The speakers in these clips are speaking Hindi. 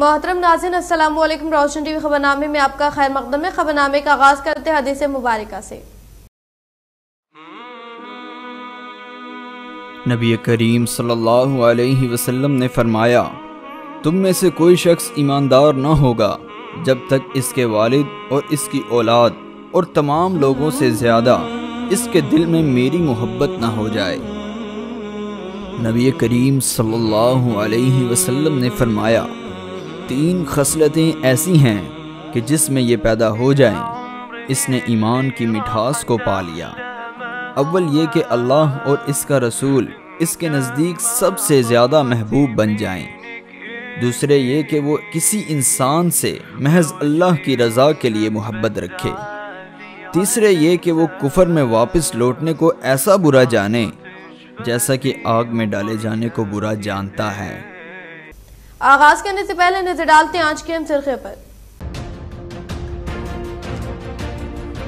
मोहतरम नाज़रीन, अस्सलाम वालेकुम। रोशन टीवी खबरनामे में आपका खैर मकदम है। खबरनामे का आगाज करते हैं हदीस मुबारका से। नबी करीम सल्लल्लाहु अलैहि वसल्लम ने फरमाया, तुम में से कोई शख्स ईमानदार न होगा जब तक इसके वालिद और इसकी औलाद और तमाम लोगों से ज़्यादा इसके दिल में मेरी मोहब्बत न हो जाए। नबी करीम सल्लल्लाहु अलैहि वसल्लम ने फरमाया, 3 खसलतें ऐसी हैं कि जिसमें ये पैदा हो जाएं, इसने ईमान की मिठास को पा लिया। अव्वल ये कि अल्लाह और इसका रसूल इसके नज़दीक सबसे ज़्यादा महबूब बन जाएं। दूसरे ये कि वो किसी इंसान से महज अल्लाह की रज़ा के लिए मोहब्बत रखे। तीसरे ये कि वो कुफर में वापस लौटने को ऐसा बुरा जाने जैसा कि आग में डाले जाने को बुरा जानता है। आगाज करने से पहले नजर डालते हैं आज के अहम सुर्खियों पर।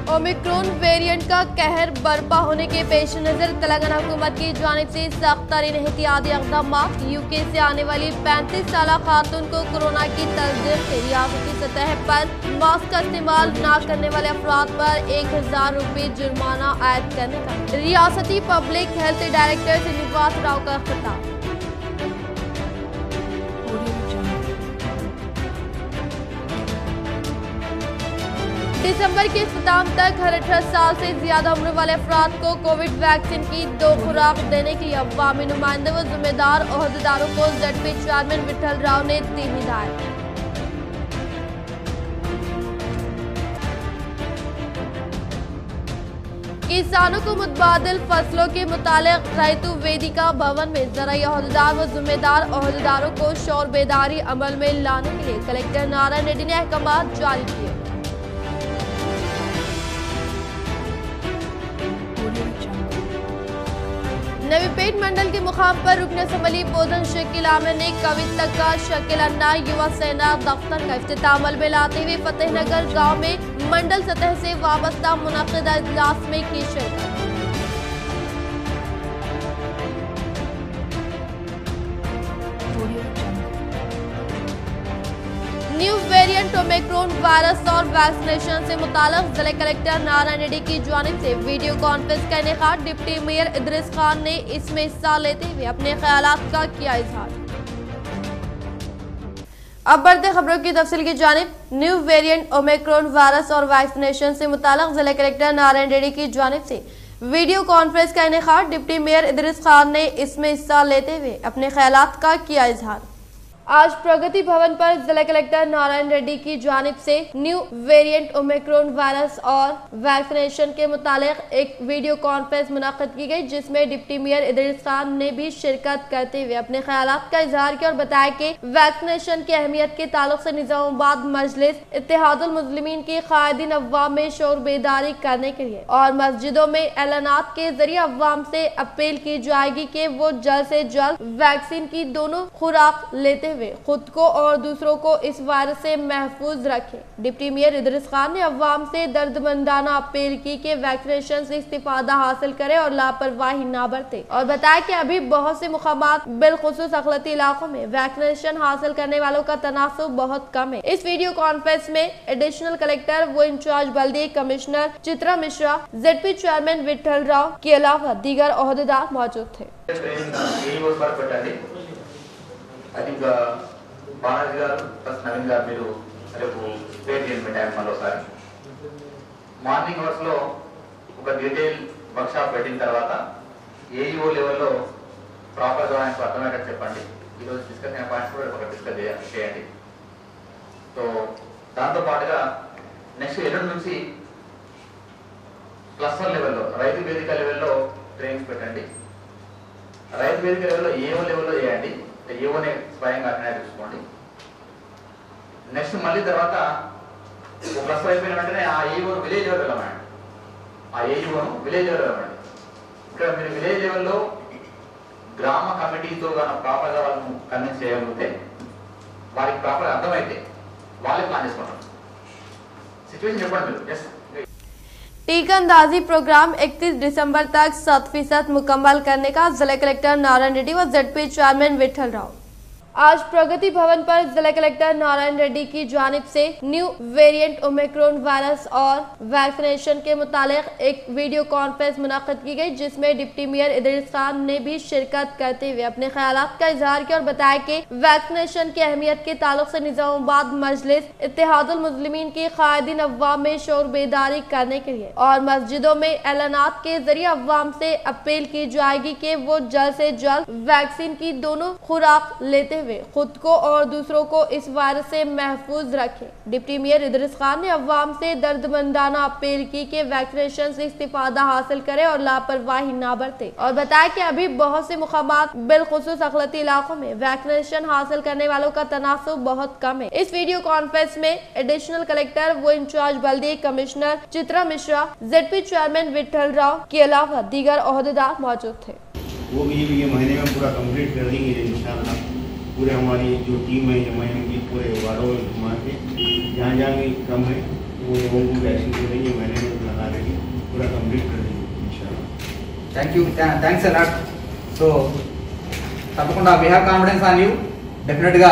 ओमिक्रॉन वेरिएंट का कहर बर्पा होने के पेश नजर तेलंगाना हुकूमत की जानिब से सख्त तरीन एहतियाती इक़दाम। यूके से आने वाली 35 साल खातून को कोरोना की तस्दीक से रियासती सतह पर मास्क का इस्तेमाल न करने वाले अफराद पर 1000 रुपये जुर्माना आयद करने का रियासती public health director Srinivas Rao का खिताब। दिसंबर के इख्तिताम तक हर 18 साल से ज्यादा उम्र वाले अफराद को कोविड वैक्सीन की 2 खुराक देने के लिए अवामी नुमाइंदे व जिम्मेदार ओहदेदारों को ZP चेयरमैन विठल राव ने दी हिदायत। किसानों को मुतबादिल फसलों के मुतालिक रैतु वेदिका भवन में ज़राई ओहदेदार व जिम्मेदार ओहदेदारों को शौर बेदारी अमल में लाने के लिए कलेक्टर नारायण रेड्डी ने अहकाम जारी किए। नवीपेट मंडल के मुकाम पर रुकन असम्बली बोधन शकील आमिर ने कविता का शकील अन्ना युवा सेना दफ्तर का इफ्तिताह अमल में लाते हुए फतेहनगर गांव में मंडल सतह से वाबस्ता मुनक़िदा इजलास में की शिरकत। न्यू वेरिएंट ओमिक्रॉन वायरस और वैक्सीनेशन से मुताल्लिक़ जिला कलेक्टर नारायण रेड्डी की जानिब से वीडियो कॉन्फ्रेंस का इनेकाद। डिप्टी मेयर इदरीस खान ने इसमें हिस्सा लेते हुए अपने ख्यालात का किया इजहार। अब बढ़ते खबरों की तफसील की जानिब। न्यू वेरिएंट ओमिक्रॉन वायरस और वैक्सीनेशन से मुताल्लिक़ जिला कलेक्टर नारायण रेड्डी की जानिब से वीडियो कॉन्फ्रेंस का इनेकाद। डिप्टी मेयर इदरीस खान ने इसमें हिस्सा लेते हुए अपने ख्यालात का किया इजहार। आज प्रगति भवन पर जिला कलेक्टर नारायण रेड्डी की जानिब से न्यू वेरिएंट ओमिक्रॉन वायरस और वैक्सीनेशन के मुतालिक एक वीडियो कॉन्फ्रेंस मुनक़्क़िद की गई, जिसमें डिप्टी मेयर इदरीस खान ने भी शिरकत करते हुए अपने ख्यालात का इजहार किया और बताया कि वैक्सीनेशन की अहमियत के ताल्लुक से निज़ामाबाद मजलिस इत्तेहादुल मुस्लिमीन की क़ायदीन अव्वाम में शौर बेदारी करने के लिए और मस्जिदों में ऐलानात के जरिए अव्वाम से अपील की जाएगी कि वो जल्द से जल्द वैक्सीन की दोनों खुराक लेते खुद को और दूसरों को इस वायरस से महफूज रखें। डिप्टी मेयर इदरीस खान ने अवाम से दर्दमंदाना अपील की कि वैक्सीनेशन से इस्तिफादा हासिल करें और लापरवाही ना बरते और बताया कि अभी बहुत से मुकामात बिलखुसूस अक़लियती इलाकों में वैक्सीनेशन हासिल करने वालों का तनासुब बहुत कम है। इस वीडियो कॉन्फ्रेंस में एडिशनल कलेक्टर व इंचार्ज बल्दिया commissioner Chitra Mishra, ZP chairman Vithal Rao के अलावा दीगर ओहदेदार मौजूद थे। అది ఇంకా బాలాజీ గారు ప్లస్ నవీన్ గారు మీరు రేపు ప్రేర్ చేయండి టైం మరోసారి మార్నింగ్ అవర్స్లో ఒక డీటెయిల్ వర్క్షాప్ పెట్టిన తర్వాత ఏఈఓ లెవెల్లో ప్రాపర్గా ఆయనకు అర్థమయ్యేటట్టు చెప్పండి। ఈరోజు డిస్కస్ అయిన పాయింట్స్ కూడా ఒక డిస్కస్ చేయండి। సో దాంతోపాటుగా నెక్స్ట్ ఎల్లుండి నుంచి క్లస్టర్ లెవెల్లో రైతు వేదిక లెవెల్లో ట్రైనింగ్స్ పెట్టండి। రైతు వేదిక లెవెల్లో ఏఓ లెవెల్లో చేయండి, ఏవోనే స్వయంగా అటెండ్ చూసుకోండి। నెక్స్ట్ మళ్ళీ తర్వాత ఒక క్లస్టర్ అయిపోయిన వెంటనే ఆ ఏఓను విలేజ్ లెవెల్ వెళ్ళమండి, ఆ ఏఓను విలేజ్ లెవెల్ వెళ్ళమండి। ఇక్కడ మీరు విలేజ్ లెవెల్లో గ్రామ కమిటీతో కనుక ప్రాపర్గా వాళ్ళను కన్విన్స్ చేయగలిగితే వారికి ప్రాపర్గా అర్థమైతే వాళ్ళే ప్లాన్ చేసుకుంటారు। సిచ్యువేషన్ చెప్పండి మీరు జస్ట్। टीका अंदाजी प्रोग्राम 31 दिसंबर तक 100% मुकम्मल करने का जिला कलेक्टर नारायण रेड्डी व ZP चेयरमैन विठल राव। आज प्रगति भवन पर जिला कलेक्टर नारायण रेड्डी की जानिब से न्यू वेरिएंट ओमिक्रॉन वायरस और वैक्सीनेशन के मुतालिक एक वीडियो कॉन्फ्रेंस मुनक्किद की गई, जिसमें डिप्टी मेयर इदरीस खान ने भी शिरकत करते हुए अपने ख्यालात का इजहार किया और बताया कि वैक्सीनेशन की अहमियत के ताल्लुक से निजामाबाद मजलिस इत्तेहादुल मुस्लिमीन की कायदीन अव्वाम में शोर बेदारी करने के लिए और मस्जिदों में ऐलानात के जरिए अव्वाम से अपील की जाएगी कि वो जल्द से जल्द वैक्सीन की दोनों खुराक लेते हुए खुद को और दूसरों को इस वायरस से महफूज रखें। डिप्टी मेयर इदरीस खान ने अव्वाम से दर्दमंदाना अपील की कि वैक्सीनेशन से इस्तिफादा हासिल करें और लापरवाही ना बरते और बताया कि अभी बहुत से मुकामात बिलखुसूस अखलती इलाकों में वैक्सीनेशन हासिल करने वालों का तनासुब बहुत कम है। इस वीडियो कॉन्फ्रेंस में एडिशनल कलेक्टर वो इंचार्ज बल्दी commissioner Chitra Mishra, ZP chairman Vithal Rao के अलावा दीगर ओहदेदार मौजूद थे। वो भी ये महीने में पूरा कंप्लीट कर देंगे इंशाल्लाह। पूरे हमारी जो टीम है महीने की पूरे वारों में घुमा के जहाँ जहाँ भी कम है वो लोगों को वैक्सीन दे देंगे, महीने में लगा देंगे, पूरा कंप्लीट कर देंगे इंशाल्लाह। Thank you, thanks a lot. So తప్పకుండా we have confidence on you. Definitely గా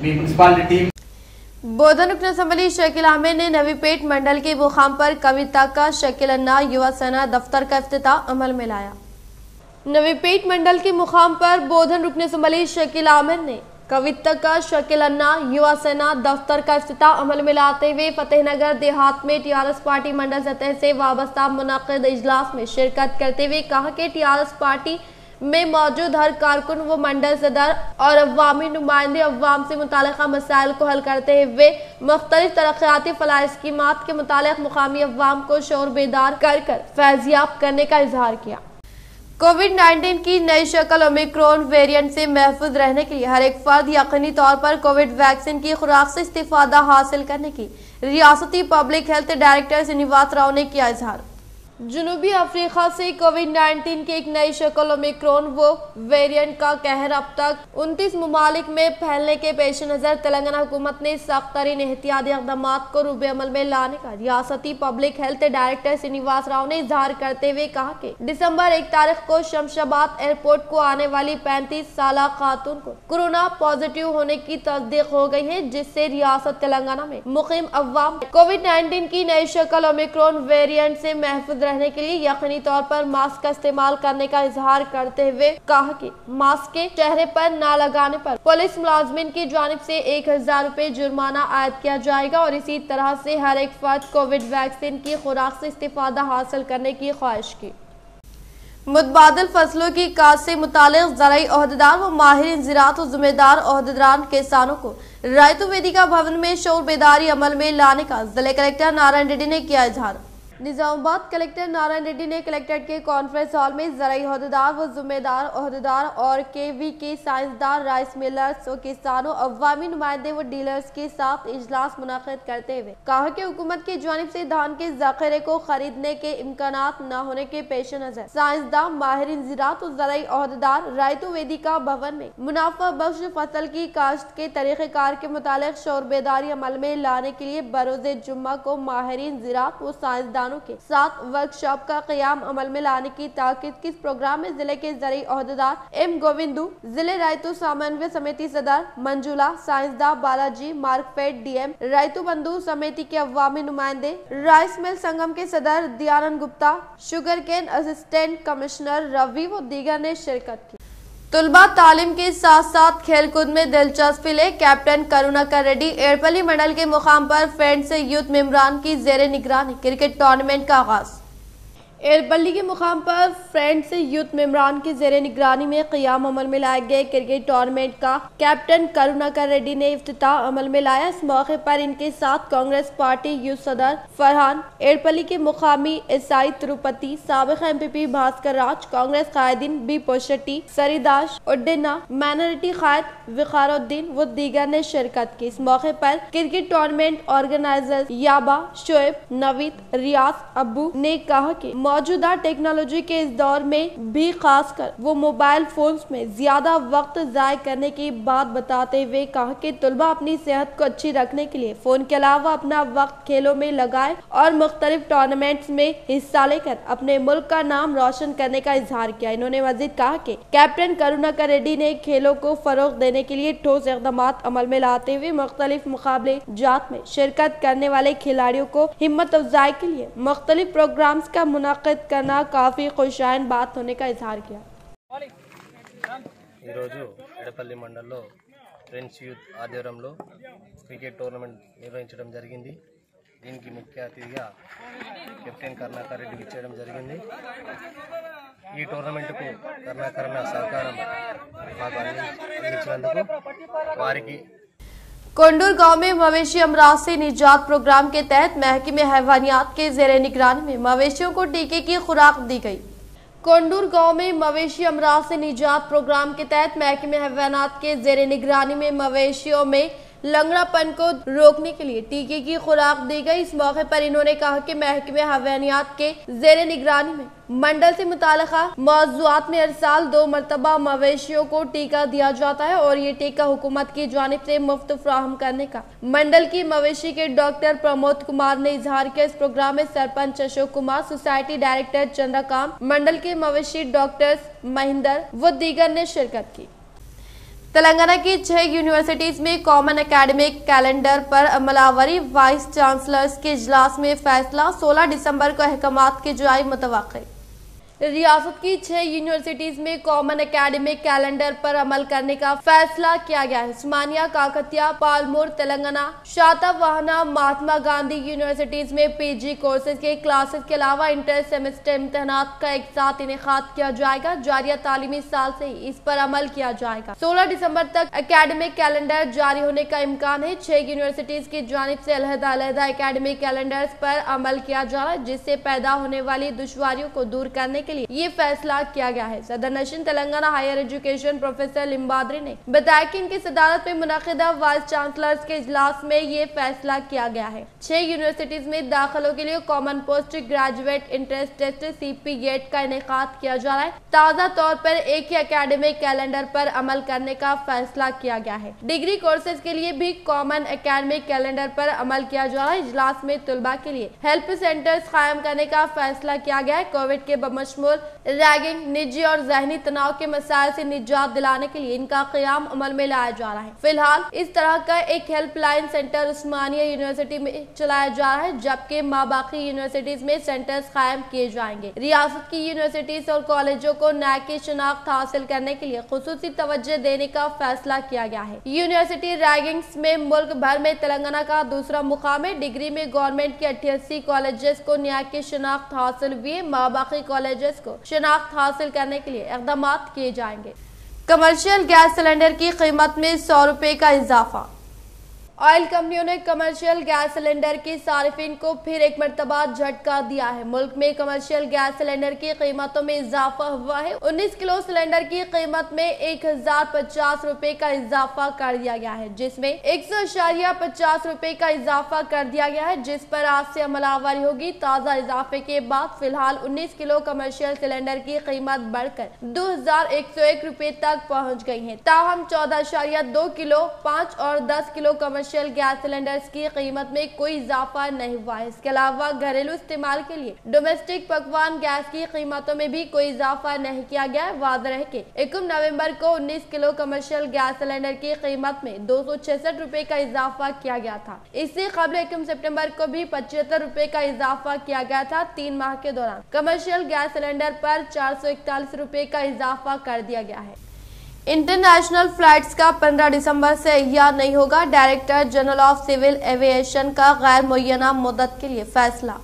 మీ మున్సిపాలిటీ టీమ్ बोधन रुकन असम्बली शकील अहमद ने नवीपेट मंडल के मुकाम पर कविता का शकील अन्ना युवा सेना दफ्तर का इफ्तिताह अमल में लाया। नवीपेट मंडल के मुकाम पर बोधन रुकन असम्बली शकील अहमद ने कविता का शकील अन्ना युवा सेना दफ्तर का इफ्तिताह अमल में लाते हुए फतेहनगर देहात में TRS पार्टी मंडल सतह से वाबस्ता मुनक्किद इजलास में शिरकत करते हुए कहा कि TRS पार्टी में मौजूद हर कारकुन व मंडल सदर और अवामी नुमाइंदे अवाम से मुतालिका मसाइल को हल करते हुए मुख्तलिफ तरक्याती फलाह स्कीमात के मुतालिक मुकामी अवाम को शोर बेदार कर फैजियाब करने का इजहार किया। कोविड-19 की नई शक्ल ओमिक्रॉन वेरिएंट से महफूज रहने के लिए हर एक फर्द यकीनी तौर पर कोविड वैक्सीन की खुराक से इस्तिफादा हासिल करने की रियासती public health director Srinivas Rao ने किया इजहार। जनूबी अफ्रीका से कोविड-19 की एक नई शक्ल ओमिक्रॉन वो वेरिएंट का कहर अब तक 29 ममालिक में फैलने के पेश नज़र तेलंगाना हुकूमत ने सख्त तरीन एहतियाती इक़दाम को रूबे अमल में लाने का रियासती public health director Srinivas Rao ने इजहार करते हुए कहा कि दिसंबर 1 तारीख को शमशाबाद एयरपोर्ट को आने वाली 35 साल खातून को कोरोना पॉजिटिव होने की तस्दीक हो गई है, जिससे रियासत तेलंगाना में मुकीम अवाम कोविड-19 की नई शक्ल ओमिक्रॉन वेरिएंट से महफूज रहने के लिए यकीनी तौर पर मास्क का इस्तेमाल करने का इजहार करते हुए कहा कि मास्क के चेहरे पर न लगाने पर पुलिस मुलाजमिन की जानिब से 1000 रुपए जुर्माना आयद किया जाएगा और इसी तरह से हर एक फर्द कोविड वैक्सीन की खुराक से इस्तिफादा हासिल करने की ख्वाहिश की। मुतबादिल फसलों की काश्त से मुतालिक ज़राई ओहदेदार व माहिर ज़राअत व ज़िम्मेदार ओहदेदारान किसानों को रायतु वेदिका भवन में शोर बेदारी अमल में लाने का जिला कलेक्टर नारायण रेड्डी ने किया इजहार। निजामाबाद कलेक्टर नारायण रेड्डी ने कलेक्ट्रेट के कॉन्फ्रेंस हॉल में ज़राई ओहदेदार व ज़िम्मेदार ओहदेदार और KVK साइंसदान, राइस मिलर्स और किसानों, अवामी नुमाइंदे व डीलर्स के साथ इजलास मुनक्किद करते हुए कहा कि हुकूमत की जानिब से धान के ज़ख़ीरे को खरीदने के इम्कानात न होने के पेश नज़र साइंसदान, माहिरीन ज़राअत और ज़राई ओहदेदार रायतु वेदिका भवन में मुनाफा बख्श फसल की काश्त के तरीक़ेकार के मुतालिक शोर बेदारी अमल में लाने के लिए बरोज़े जुम्मा को माहिरीन ज़राअत व साइंसदान के साथ वर्कशॉप का क़याम अमल में लाने की ताकीद की। इस प्रोग्राम में जिले के ज़राई ओहदेदार M गोविंदू, जिले रायतु समन्वय समिति सदर मंजुला, साइंसदान बालाजी, मार्कफेड DM, रायतु बंधु समिति के अवामी नुमाइंदे, राइस मिल संगम के सदर Dayanand Gupta, sugar cane assistant commissioner Ravi व दीगर ने शिरकत की। तुलबा तालीम के साथ साथ खेलकूद में दिलचस्पी ले कैप्टन करुणाकर रेड्डी एयरपल्ली मंडल के मुकाम पर फ्रेंड्स यूथ मेंबरान की जेर निगरानी क्रिकेट टूर्नामेंट का आगाज। एयरपल्ली के मुकाम पर फ्रेंड्स यूथ मेंबरान की जेर निगरानी में क़याम अमल में लाए गए क्रिकेट टूर्नामेंट का कैप्टन करुणाकर रेड्डी ने इफ्तिताह अमल में लाया। इस मौके पर इनके साथ कांग्रेस पार्टी यूथ सदर फरहान, एयरपल्ली के मुकामी ईसाई तिरुपति, साबिक MPP भास्कर राज, कांग्रेस कायदीन B पोशेट्टी, सरीदास उड्डीना, माइनॉरिटी कायद विकारुद्दीन व दीगर ने शिरकत की। इस मौके पर क्रिकेट टूर्नामेंट ऑर्गेनाइजर याबा, शोएब, नवीद, रियाज, अब्बू ने कहा कि मौजूदा टेक्नोलॉजी के इस दौर में भी खासकर वो मोबाइल फोन्स में ज्यादा वक्त जाय करने की बात बताते हुए कहा कि तलबा अपनी सेहत को अच्छी रखने के लिए फोन के अलावा अपना वक्त खेलों में लगाए और मुख्तलिफ टूर्नामेंट्स में हिस्सा लेकर अपने मुल्क का नाम रोशन करने का इजहार किया। इन्होंने मजीद कहा कि कैप्टन करुणाकर रेड्डी ने खेलों को फरोग देने के लिए ठोस इक़दामात अमल में लाते हुए मुख्तलिफ मुकाबले जात में शिरकत करने वाले खिलाड़ियों को हिम्मत अफजाई के लिए मुख्तलिफ प्रोग्राम्स का मुनाकिद करना काफी खुशाइन बात होने का इजहार किया। एडपल्ली मंडल फ्रेंड्स यूथ आध्वर्यंलो क्रिकेट टूर्नामेंट निर्वहिंचడం జరిగింది। దీనికి ముఖ్య అతిథిగా కెప్టెన్ కరుణాకర్ రెడ్డి ఇచ్చేయడం జరిగింది। ఈ టోర్నమెంట్కు కరుణాకర్ సహకారం మాకు అందించినందుకు వారికి कोंडूर गांव में मवेशी अमराज से निजात प्रोग्राम के तहत महकमे हैवानियात के ज़ेरे निगरानी में मवेशियों को टीके की खुराक दी गई। कोंडूर गांव में मवेशी अमराज से निजात प्रोग्राम के तहत महकमे हैवानियात के ज़ेरे निगरानी में मवेशियों में लंगड़ापन को रोकने के लिए टीके की खुराक दी गई। इस मौके पर इन्होंने कहा कि महकमे हैवानियात के ज़ेरे निगरानी में मंडल से मुताल्लिका मौज़ूआत में हर साल 2 मरतबा मवेशियों को टीका दिया जाता है और ये टीका हुकूमत की जानिब से मुफ्त फ्राहम करने का मंडल की मवेशी के डॉक्टर प्रमोद कुमार ने इजहार किया। इस प्रोग्राम में सरपंच अशोक कुमार, सोसाइटी डायरेक्टर चंद्रकांत, मंडल के मवेशी डॉक्टर महिंदर व दीगर ने शिरकत की। तेलंगाना की 6 यूनिवर्सिटीज में कॉमन एकेडमिक कैलेंडर पर अमलावरी, वाइस चांसलर्स के इजलास में फैसला। 16 दिसंबर को अहकामात की जाए मुतवक्किल। रियासत की 6 यूनिवर्सिटीज में कॉमन एकेडमिक कैलेंडर पर अमल करने का फैसला किया गया है। उस्मानिया, काकतिया, पालमोर, तेलंगाना, शातवाहना, महात्मा गांधी यूनिवर्सिटीज में पीजी कोर्सेज के क्लासेस के अलावा इंटर सेमेस्टर इम्तिहानात का एक साथ इनेकाद किया जाएगा। जारिया तालीमी साल से ही इस पर अमल किया जाएगा। 16 दिसंबर तक एकेडमिक कैलेंडर जारी होने का इम्कान है। 6 यूनिवर्सिटीज की जानिब से अलहदा एकेडमिक कैलेंडर पर अमल किया जा रहा है, जिससे पैदा होने वाली दुश्वारियों को दूर करने के लिए ये फैसला किया गया है। सदर नशीन तेलंगाना हायर एजुकेशन प्रोफेसर लिम्बाद्री ने बताया कि इनकी सदारत में मुनक़िदा वाइस चांसलर्स के इजलास में ये फैसला किया गया है। 6 यूनिवर्सिटीज में दाखिलों के लिए common post graduate entrance test CP GET का इनेकाद किया जा रहा है। ताज़ा तौर पर एक ही एकेडमिक कैलेंडर पर अमल करने का फैसला किया गया है। डिग्री कोर्सेज के लिए भी कॉमन एकेडमिक कैलेंडर पर अमल किया जा रहा है। इजलास में तुलबा के लिए हेल्प सेंटर्स कायम करने का फैसला किया गया है। कोविड के बमशमूल रैगिंग, निजी और जहनी तनाव के मसाइल से निजात दिलाने के लिए इनका क़याम अमल में लाया जा रहा है। फिलहाल इस तरह का एक हेल्पलाइन सेंटर उस्मानिया यूनिवर्सिटी में चलाया जा रहा है, जबकि माबाकी यूनिवर्सिटीज में सेंटर्स कायम किए जाएंगे। रियासत की यूनिवर्सिटीज और कॉलेजों को न्याक की शनाख्त हासिल करने के लिए खुसूसी तवज्जो देने का फैसला किया गया है। यूनिवर्सिटी रैगिंग्स में मुल्क भर में तेलंगाना का दूसरा मुकाम है। डिग्री में गवर्नमेंट के 88 कॉलेजेस को न्याक की शनाख्त हासिल हुई है। माबाकी कॉलेजेस को शनाख्त हासिल करने के लिए इक़दामात किए जाएंगे। कमर्शियल गैस सिलेंडर की कीमत में 100 रुपए का इजाफा। ऑयल कंपनियों ने कमर्शियल गैस सिलेंडर की सारिफिन को फिर एक मरतबा झटका दिया है। मुल्क में कमर्शियल गैस सिलेंडर की कीमतों में इजाफा हुआ है। 19 किलो सिलेंडर की कीमत में 1050 रुपए का इजाफा कर दिया गया है, जिसमें 100.50 रुपए का इजाफा कर दिया गया है, जिस पर आज से अमलावरी होगी। ताज़ा इजाफे के बाद फिलहाल 19 किलो कमर्शियल सिलेंडर की कीमत बढ़कर 2101 रुपए तक पहुँच गई है। ताहम 14.2 किलो, 5 और 10 किलो कमर्शियल गैस सिलेंडर्स की कीमत में कोई इजाफा नहीं हुआ है। इसके अलावा घरेलू इस्तेमाल के लिए डोमेस्टिक पकवान गैस की कीमतों में भी कोई इजाफा नहीं किया गया है। वाज़ रहे कि 21 नवंबर को 19 किलो कमर्शियल गैस सिलेंडर की कीमत में 266 रुपए का इजाफा किया गया था। इससे कबल 21 सितंबर को भी 75 रुपए का इजाफा किया गया था। 3 माह के दौरान कमर्शियल गैस सिलेंडर पर 441 रुपए का इजाफा कर दिया गया है। इंटरनेशनल फ्लाइट्स का 15 दिसंबर से अहिया नहीं होगा। Director general of civil aviation का गैर मुअय्यना मुद्दत के लिए फैसला।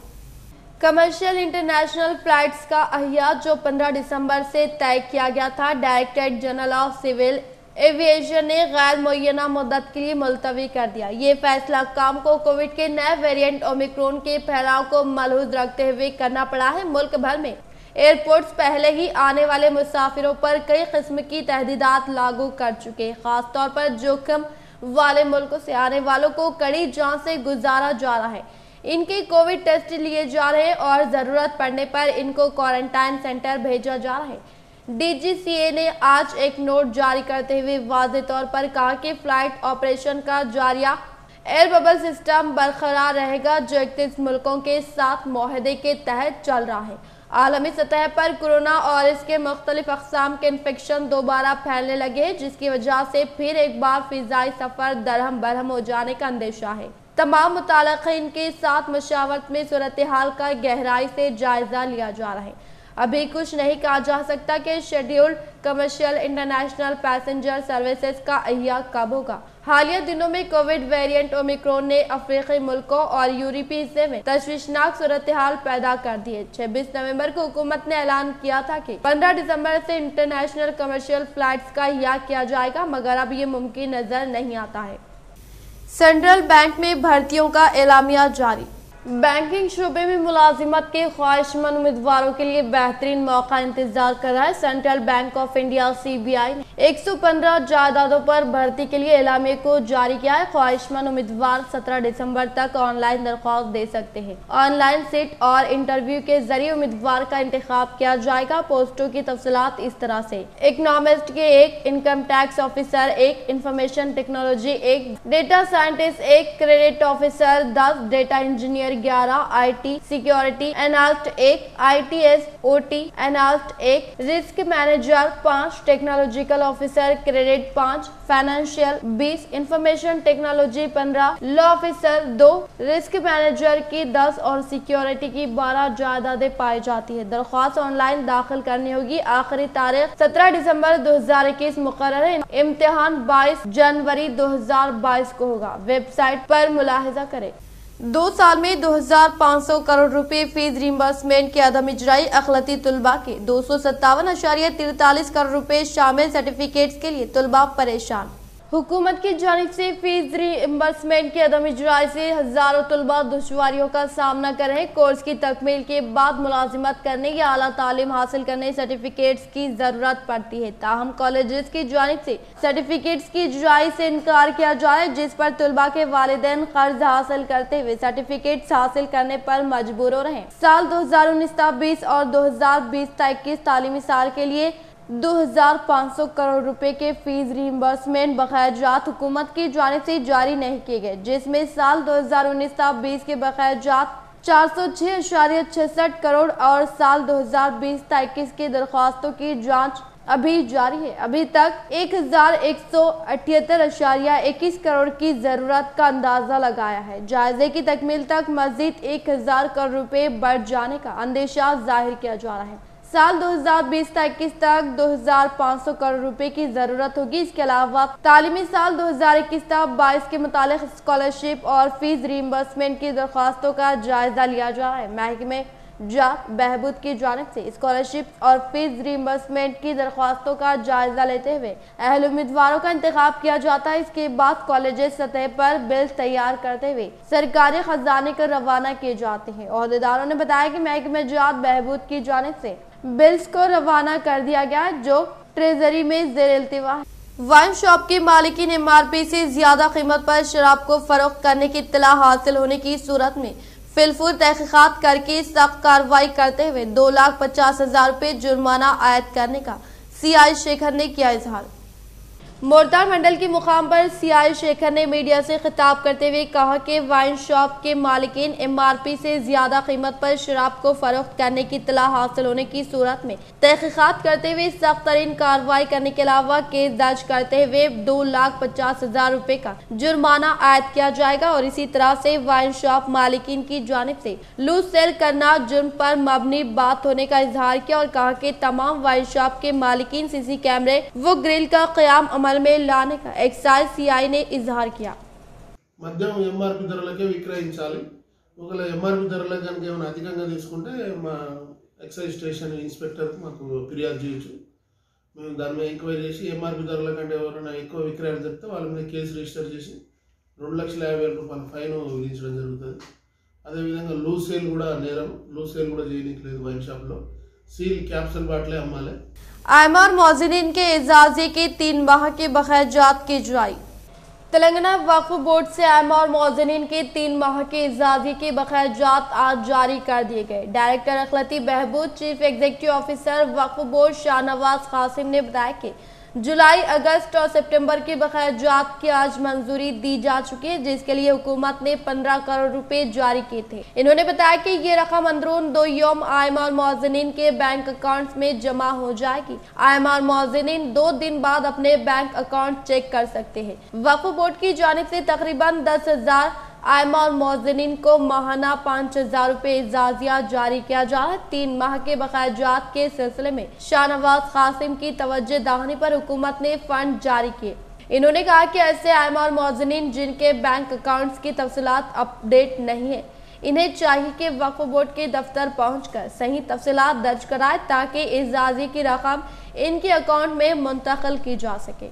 कमर्शियल इंटरनेशनल फ्लाइट्स का अहिया जो 15 दिसंबर से तय किया गया था, director general of civil aviation ने गैर मुअय्यना मुद्दत के लिए मुलतवी कर दिया। ये फैसला काम को कोविड के नए वेरिएंट ओमिक्रॉन के फैलाव को मलहूज रखते हुए करना पड़ा है। मुल्क भर में एयरपोर्ट्स पहले ही आने वाले मुसाफिरों पर कई किस्म की तहदीदात लागू कर चुके हैं। खास तौर पर जोखिम वाले मुल्कों से आने वालों को कड़ी जांच से गुजारा जा रहा है। इनके कोविड टेस्ट लिए जा रहे हैं और जरूरत पड़ने पर इनको क्वारंटाइन सेंटर भेजा जा रहा है। डीजीसीए ने आज एक नोट जारी करते हुए वाज़ेह तौर पर कहा कि फ्लाइट ऑपरेशन का जारिया एयर बबल सिस्टम बरकरार रहेगा जो 31 मुल्कों के साथ मुआहदे के तहत चल रहा है। आलमी सतह पर कोरोना और इसके मुख्तलिफ अक़साम के इन्फेक्शन दोबारा फैलने लगे हैं, जिसकी वजह से फिर एक बार फिजाई सफर दरहम बरहम हो जाने का अंदेशा है। तमाम मुताल्लिक़ीन के साथ मशावरत में सूरत हाल का गहराई से जायजा लिया जा रहा है। अभी कुछ नहीं कहा जा सकता कि scheduled commercial international passenger services का अहिया कब होगा। हालिया दिनों में कोविड वेरिएंट ओमिक्रॉन ने अफ्रीकी मुल्कों और यूरोपीय हिस्से में तशवीशनाक सूरत हाल पैदा कर दी है। 26 नवंबर को हुकूमत ने ऐलान किया था कि 15 दिसंबर से इंटरनेशनल कमर्शियल फ्लाइट्स का अहिया किया जाएगा, मगर अब ये मुमकिन नजर नहीं आता है। सेंट्रल बैंक में भर्तियों का एलामिया जारी। बैंकिंग शोबे में मुलाजिमत के ख्वाहिशमंद उम्मीदवारों के लिए बेहतरीन मौका इंतजार कर रहा है। Central bank of India CBI ने 115 जायदादों पर भर्ती के लिए एलामिया को जारी किया है। ख्वाहिशमंद उम्मीदवार 17 दिसंबर तक ऑनलाइन दरख्वास्त दे सकते हैं। ऑनलाइन सीट और इंटरव्यू के जरिए उम्मीदवार का इंतखाब किया जाएगा। पोस्टों की तफसीलात इस तरह से: इकोनॉमिस्ट के 1, income tax officer 1, information technology 1, data scientist 1, credit officer 10, data engineer 11, IT security analyst 1, ITS OT analyst 1, risk manager 5, technological officer credit 5, financial 20, information technology 15, law officer 2, risk manager की 10 और सिक्योरिटी की 12 जायदादें पाई जाती है। दरख्वास्त ऑनलाइन दाखिल करनी होगी। आखिरी तारीख 17 दिसंबर 2021 मुकर्रर है। इम्तिहान 22 जनवरी 2022 को होगा। वेबसाइट पर मुलाहिजा करें। 2 साल में 2500 करोड़ रुपए फीस रिम्बर्समेंट की अदम इजराई। अखिलती तुलबा के 257.43 करोड़ रुपए शामिल। सर्टिफिकेट्स के लिए तुलबा परेशान। हुकूमत की जानिब से फीस रिइंबर्समेंट की अदम इजराई से हजारों तुलबा दुश्वारियों का सामना कर रहे हैं। कोर्स की तकमील के बाद मुलाजिमत करने या आला तालीम हासिल करने सर्टिफिकेट्स की जरूरत पड़ती है। ताहम कॉलेजेस की जानिब से सर्टिफिकेट्स की इजराई से इनकार किया जा रहा है, जिस पर तुलबा के वालिदैन कर्ज हासिल करते हुए सर्टिफिकेट्स हासिल करने पर मजबूर हो रहे हैं। साल 2019-20 और 2020-21 तालीमी साल के लिए 2500 करोड़ रुपए के फीस रिइंबर्समेंट बकायाजात हुकूमत की जानिब से जारी नहीं किए गए, जिसमें साल 2019-20 के बकायाजात 406.66 करोड़ और साल 2020-21 की दरख्वास्तों की जांच अभी जारी है। अभी तक 1178.21 करोड़ की जरूरत का अंदाजा लगाया है। जायजे की तकमील तक मजीद 1000 करोड़ रुपए बढ़ जाने का अंदेशा जाहिर किया जा रहा है। साल 2020-21 तक 2500 करोड़ रुपए की जरूरत होगी। इसके अलावा तालीमी साल 2021-22 के मुतालिक स्कॉलरशिप और फीस रिइंबर्समेंट की दरख्वास्तों का जायजा लिया जा रहा है। महकमे जात बहबूद की जानिब से स्कॉलरशिप और फीस रिइंबर्समेंट की दरख्वास्तों का जायजा लेते हुए अहल उम्मीदवारों का इंतखाब किया जाता है। इसके बाद कॉलेज सतह पर बिल तैयार करते हुए सरकारी खजाने को रवाना किए जाते हैं। ओहदेदारों ने बताया कि महकमे जात बहबूद की जानिब से बिल्स को रवाना कर दिया गया है, जो ट्रेजरी में जेर इल्तिवा है। वाइन शॉप के मालिकीन MRP से ज्यादा कीमत पर शराब को फरोख्त करने की इत्तला हासिल होने की सूरत में फिलफूर तहकीकात करके सख्त कार्रवाई करते हुए 2,50,000 रुपए जुर्माना आयद करने का CI शेखर ने किया इजहार। मोरतार मंडल के मुकाम पर CI शेखर ने मीडिया से खिताब करते हुए कहा कि वाइन शॉप के मालिकीन MRP से ज्यादा कीमत पर शराब को फरोख्त करने की इत्तला हासिल होने की सूरत में तहकीकात करते हुए सख्त तरीन कार्रवाई करने के अलावा केस दर्ज करते हुए 2,50,000 रुपए का जुर्माना आयद किया जाएगा और इसी तरह से वाइन शॉप मालिकीन की जानिब से लूज सेल करना जुर्म पर मबनी बात होने का इजहार किया और कहा कि तमाम वाइन शॉप के मालिकीन CC कैमरे व ग्रिल का क़याम अमल में लाने का एक्साइज CI ने इजहार किया। మద్యం MRP ధరలకే విక్రయించాలి। ఒకవేళ MRP ధరల కనుక ఏమైనా అధికంగా తీసుకుంటే మా ఎక్సైజ్ స్టేషన్ ఇన్స్పెక్టర్కి మాకు ఫిర్యాదు చేయొచ్చు। మేము దాని మీద ఎంక్వైరీ చేసి MRP ధరల కంటే ఎవరైనా ఎక్కువ విక్రయాలు చెప్తే వాళ్ళ మీద కేసు రిజిస్టర్ చేసి 2,50,000 రూపాయల ఫైన్ విధించడం జరుగుతుంది। అదేవిధంగా లూజ్ సేల్ కూడా నేరం, లూజ్ సేల్ కూడా చేయడానికి లేదు। వైన్ షాప్లో सील कैप्सूल बाटले अमल आयमार मौजिनीन के एजाजे के 3 माह के बकायाजात की इजराई। तेलंगाना वक्फ बोर्ड से आयमा और मौजनीन के 3 माह के इजाज़ी के बकायाजात आज जारी कर दिए गए। डायरेक्टर अखलाती बहबूद चीफ एग्जीक्यूटिव ऑफिसर वक्फ बोर्ड शाहनवाज कासिम ने बताया कि जुलाई, अगस्त और सितंबर के बकायाजात की आज मंजूरी दी जा चुकी है, जिसके लिए हुकूमत ने 15 करोड़ रुपए जारी किए थे। इन्होंने बताया कि ये रकम अंदरून 2 यौम आयमा और मौजनीन के बैंक अकाउंट्स में जमा हो जाएगी। आयमा और मौजनीन 2 दिन बाद अपने बैंक अकाउंट चेक कर सकते हैं। वक्फ बोर्ड की जानिब से तकरीबन 10,000 आयमा और मौजनीन को माहाना 5,000 रुपए इजाजिया जारी किया जा रहा है। 3 माह के बकायाजात के सिलसिले में शाहनवाज कासिम की तवज्जो दहानी पर हुकूमत ने फंड जारी किए। इन्होंने कहा कि ऐसे आयमा और मौजनीन जिनके बैंक अकाउंट्स की तफसीलात अपडेट नहीं है, इन्हें चाहिए कि वक्फ बोर्ड के दफ्तर पहुंचकर सही तफसीलात दर्ज कराए ताकि इजाजी की रकम इनके अकाउंट में मुंतकिल की जा सके।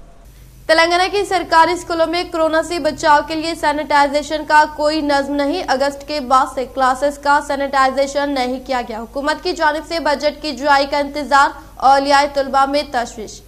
तेलंगाना के सरकारी स्कूलों में कोरोना से बचाव के लिए सैनिटाइजेशन का कोई नज्म नहीं। अगस्त के बाद से क्लासेस का सैनिटाइजेशन नहीं किया गया। हुकूमत की जानिब से बजट की जुलाई का इंतजार, औलियाए तुलबा में तशवीश।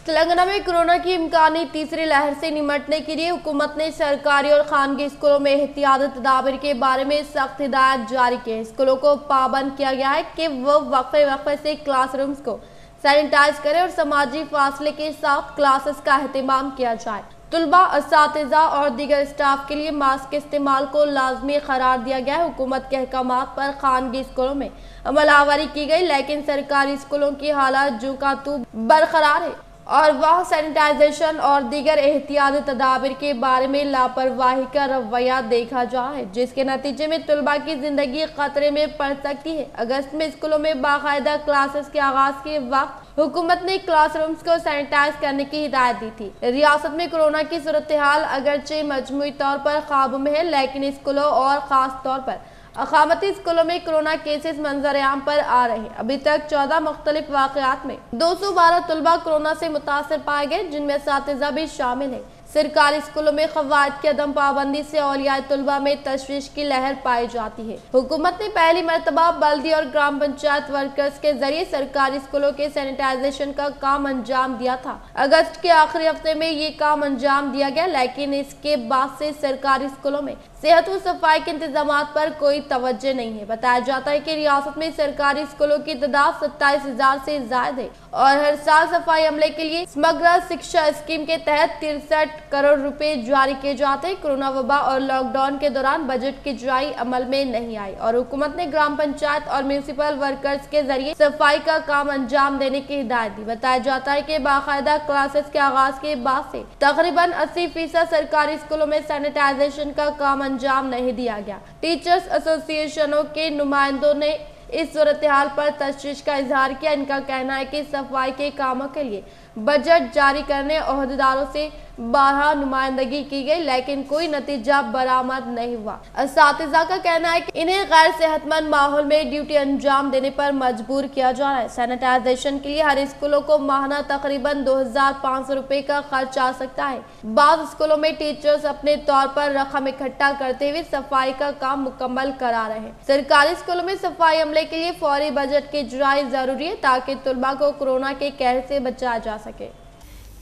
तेलंगाना में कोरोना की इम्कानी तीसरी लहर से निमटने के लिए हुकूमत ने सरकारी और खानगी स्कूलों में एहतियाती तदाबीर के बारे में सख्त हिदायत जारी की है। स्कूलों को पाबंद किया गया है कि वो वक्फे से क्लासरूम्स को सैनिटाइज करें और समाजी फासले के साथ क्लासेस का एहतमाम किया जाए। तुलबा, असातिज़ा और दीगर स्टाफ के लिए मास्क के इस्तेमाल को लाजमी करार दिया गया है। हुकूमत के अहकामात पर खानगी स्कूलों में अमलावरी की गई, लेकिन सरकारी स्कूलों की हालत जो का तू बरकरार है और वह सैनिटाइजेशन और दीगर एहतियाती तदाबीर के बारे में लापरवाही का रवैया देखा जा रहा है, जिसके नतीजे में तुलबा की जिंदगी खतरे में पड़ सकती है। अगस्त में स्कूलों में बाकायदा क्लासेस के आगाज के वक्त हुकूमत ने क्लासरूम्स को सैनिटाइज करने की हिदायत दी थी। रियासत में कोरोना की सूरत हाल अगरचे मजमूई तौर पर काबू में है, लेकिन स्कूलों और खास तौर पर अकामती स्कूलों में कोरोना केसेस मंजर आम पर आ रहे हैं। अभी तक 14 मुख्तलिफ वाक़यात में 212 तुलबा कोरोना से मुतासर पाए गए, जिनमें असातिज़ा भी शामिल है। सरकारी स्कूलों में क़वायद की अदम पाबंदी से औलियाए तुलबा में तशवीश की लहर पाई जाती है। हुकूमत ने पहली मरतबा बल्दी और ग्राम पंचायत वर्कर्स के जरिए सरकारी स्कूलों के सैनिटाइजेशन का काम अंजाम दिया था। अगस्त के आखिरी हफ्ते में ये काम अंजाम दिया गया, लेकिन इसके बाद से सरकारी स्कूलों में सेहत व सफाई के इंतजाम पर कोई तवज्जो नहीं है। बताया जाता है कि रियासत में सरकारी स्कूलों की तादाद 27,000 से ज्यादा है और हर साल सफाई अमले के लिए समग्र शिक्षा स्कीम के तहत 63 करोड़ रुपए जारी किए जाते हैं। कोरोना वबा और लॉकडाउन के दौरान बजट की जुलाई अमल में नहीं आई और हुकूमत ने ग्राम पंचायत और म्यूनिसिपल वर्कर्स के जरिए सफाई का काम अंजाम देने की हिदायत दी। बताया जाता है कि बाकायदा क्लासेस के आगाज के बाद से तकरीबन 80% सरकारी स्कूलों में सैनिटाइजेशन का काम अंजाम नहीं दिया गया। टीचर्स एसोसिएशनों के नुमाइंदों ने इस सूरत हाल पर तशवीश का इजहार किया। इनका कहना है कि सफाई के कामों के लिए बजट जारी करने ओहदेदारों से 12 नुमाइंदगी की गई, लेकिन कोई नतीजा बरामद नहीं हुआ। असातिज़ा का कहना है कि इन्हें गैर सेहतमंद माहौल में ड्यूटी अंजाम देने पर मजबूर किया जा रहा है। सैनिटाइजेशन के लिए हर स्कूलों को माहाना तकरीबन 2,500 रुपए का खर्च आ सकता है। बाद स्कूलों में टीचर्स अपने तौर पर रकम इकट्ठा करते हुए सफाई का काम मुकम्मल करा रहे हैं। सरकारी स्कूलों में सफाई अमले के लिए फौरी बजट की जुराई जरूरी है ताकि तुलबा को कोरोना के कहर से बचाया जा सके।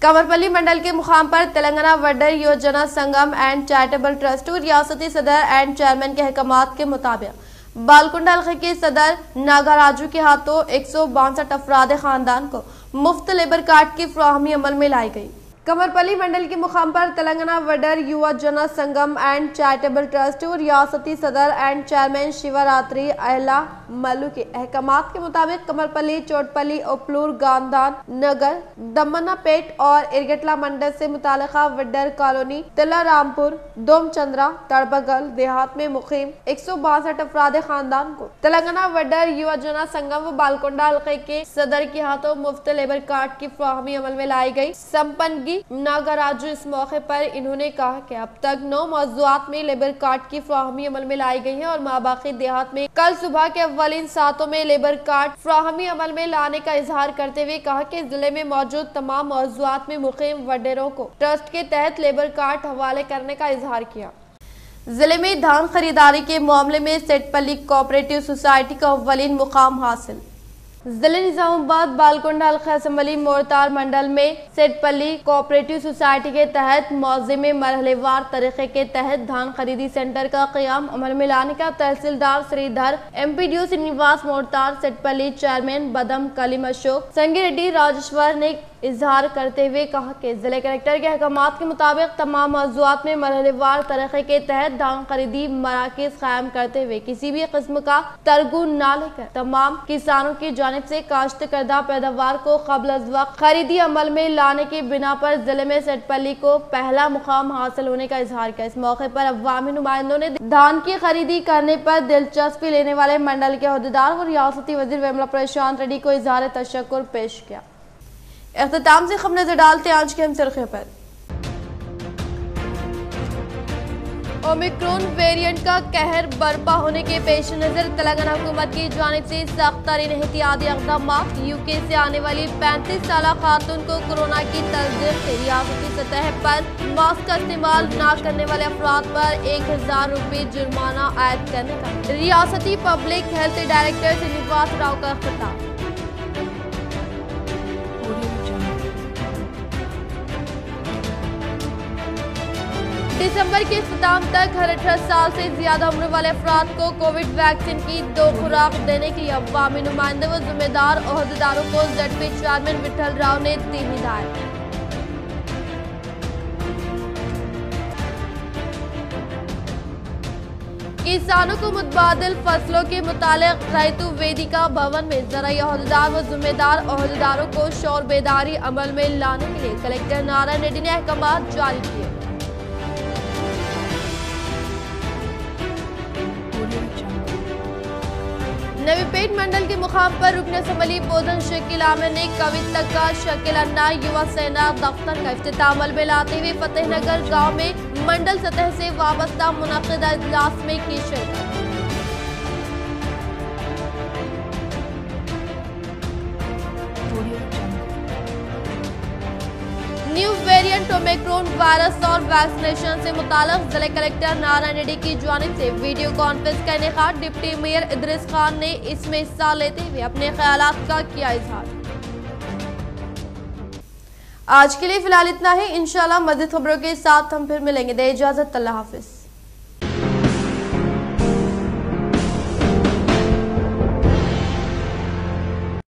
कमरपल्ली मंडल के मुकाम पर तेलंगाना वडर योजना संगम एंड चैरिटेबल ट्रस्ट रियासती सदर एंड चेयरमैन के अहकामात के मुताबिक बालकुंडा हल्के के सदर नागाराजू के हाथों 162 अफराद खानदान को मुफ्त लेबर कार्ड की फराहमी अमल में लाई गई। कमरपल्ली मंडल के मुकाम पर तेलंगाना वडर युवा जना संगम एंड चैरिटेबल ट्रस्ट रियासती सदर एंड चेयरमैन शिवरात्रि अहला मल्लू के अहकामात के मुताबिक कमरपल्ली, चोटपल्ली, ओपलूर, गांधान नगर, दमनापेट और इरगटला मंडल से मुतालिका वडर कॉलोनी, तिलारामपुर, दोमचंद्रा, तड़बगल देहात में मुकीम 162 अफराद खानदान को तेलंगाना वडर युवा जना संगम व बालकुंडा हल्के के सदर के हाथों मुफ्त लेबर कार्ड की फराहमी अमल में लाई गई। संपन्नगी नागराजू इस मौके पर इन्होंने कहा कि अब तक 9 मौजूआत में लेबर कार्ड की फराहमी अमल में लाई गई है और माबाकी देहात में कल सुबह के अव्वलीन सातों में लेबर कार्ड फराहमी अमल में लाने का इजहार करते हुए कहा कि जिले में मौजूद तमाम मौजूआत में मुकीम वडरों को ट्रस्ट के तहत लेबर कार्ड हवाले करने का इजहार किया। जिले में धान खरीदारी के मामले में सेठपल्ली कोऑपरेटिव सोसाइटी का अव्वलीन मुकाम हासिल। जिले निजामाबाद बालकोंडा हल्का असम्बली मोरतार मंडल में सेठपल्ली कोऑपरेटिव सोसाइटी के तहत मौजे में मरहलेवार तरीके के तहत धान खरीदी सेंटर का क़याम अमल में लाने का तहसीलदार श्रीधर, MPDO श्रीनिवास मोरतार, सेठपल्ली चेयरमैन बदम कलीम अशोक, संगी रेड्डी राजेश्वर ने इजहार करते हुए कहा कि जिले कलेक्टर के अहकामात के मुताबिक तमाम मौज़ूआत में मरहलेवार तरीके के तहत धान खरीदी मराकज़ कायम करते हुए किसी भी किस्म का तरगु न लेकर तमाम किसानों की जानिब से काश्त करदा पैदावार को क़ब्ल अज़ वक्त खरीदी अमल में लाने की बिना पर जिले में सेठपल्ली को पहला मुकाम हासिल होने का इजहार किया। इस मौके पर अवामी नुमाइंदों ने धान की खरीदी करने पर दिलचस्पी लेने वाले मंडल के अहदेदार और रियासती वज़ीर वेमला प्रशांत रेड्डी को इजहार तशक्कुर पेश किया। इख्तिताम से खबर नजर डालते हैं आज के हम सुर्खियों पर। ओमिक्रॉन वेरिएंट का कहर बर्पा होने के पेश नजर तेलंगाना हुकूमत की जानिब से सख्त तरीन एहतियाती इक़दाम। UK से आने वाली 35 साला खातून को कोरोना की तस्दीक से रियासती सतह पर मास्क का इस्तेमाल न करने वाले अफराद पर 1000 रुपये जुर्माना आयद करने का रियासती public health director Srinivas Rao का खिताब। दिसंबर के इख्तिताम तक हर 18 साल से ज्यादा उम्र वाले अफराद को कोविड वैक्सीन की 2 खुराक देने के लिए अवामी नुमाइंदे व जिम्मेदार अहदेदारों को ZP चेयरमैन विठल राव ने दी हिदायत। किसानों को मुतबादिल फसलों के मुतालिक रैतु वेदिका भवन में ज़राई अहदेदार व जिम्मेदार अहदेदारों को शौर बेदारी अमल में लाने के लिए कलेक्टर नारायण रेड्डी ने अहकाम जारी किए। नवीपेट मंडल के मुकाम पर रुकन असम्बली बोधन शकील आमिर ने कविता का शकील अन्ना युवा सेना दफ्तर का इफ्तिताह अमल में लाते हुए फतेहनगर गांव में मंडल सतह से वाबस्ता मुनक़िदा इजलास में की शिरकत। न्यू वेरिएंट ओमिक्रॉन वायरस और वैक्सीनेशन से मुताल्लिक़ जिले कलेक्टर नारायण रेड्डी की जानिब से वीडियो कॉन्फ्रेंस का इनेकाद डिप्टी मेयर इदरीस खान ने इसमें हिस्सा लेते हुए अपने ख्यालात का किया इजहार। आज के लिए फिलहाल इतना ही। इंशाल्लाह मज़ीद खबरों के साथ हम फिर मिलेंगे। दे इजाज़त, अल्लाह हाफिज।